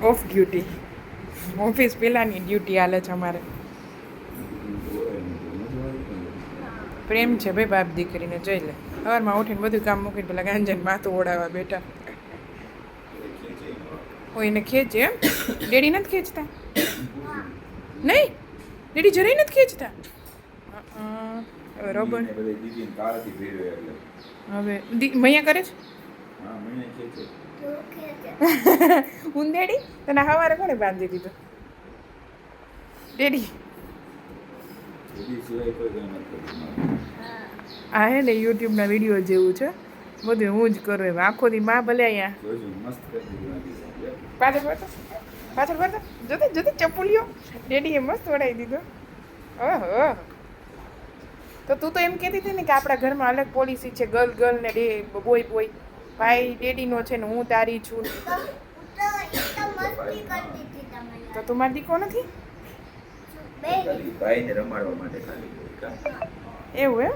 Of duty office પહેલાંની duty હાલે છે અમારે. પ્રેમ છે ભાઈ બાપ દીકરીને જોઈ લે. સવારમાં ઉઠીને બધું કામ મૂકીને પેલા ગાંજાને માથું ઓડાવવા બેઠા. ઓ એને ખેંચે એમ? ડેડી નથી ખેંચતા? નહીં ડેડી જરાય નથી ખેંચતા. હવે રોબર્ટ હવે મૈયા કરે છે ઉંદેડી તને સવારે કોણે બાંધી દીધું? ડેડી આ હે ને યુટ્યુબના વિડીયો જેવું છે બધું હું જ કરું એમ. આખો દી માં ભલે અહીંયા પાછળ પડતો જોતે જોતે ચપુલિયો ડેડીએ મસ્ત વડાવી દીધો. ઓહો તો તું તો એમ કહેતી હતી ને કે આપણા ઘરમાં અલગ પોલિસી છે, ગર્લ ને બોય બોય. ભાઈ ડેડીનો છે ને હું તારી છું. તો તું મારી દીકરો નથી? એવું એમ?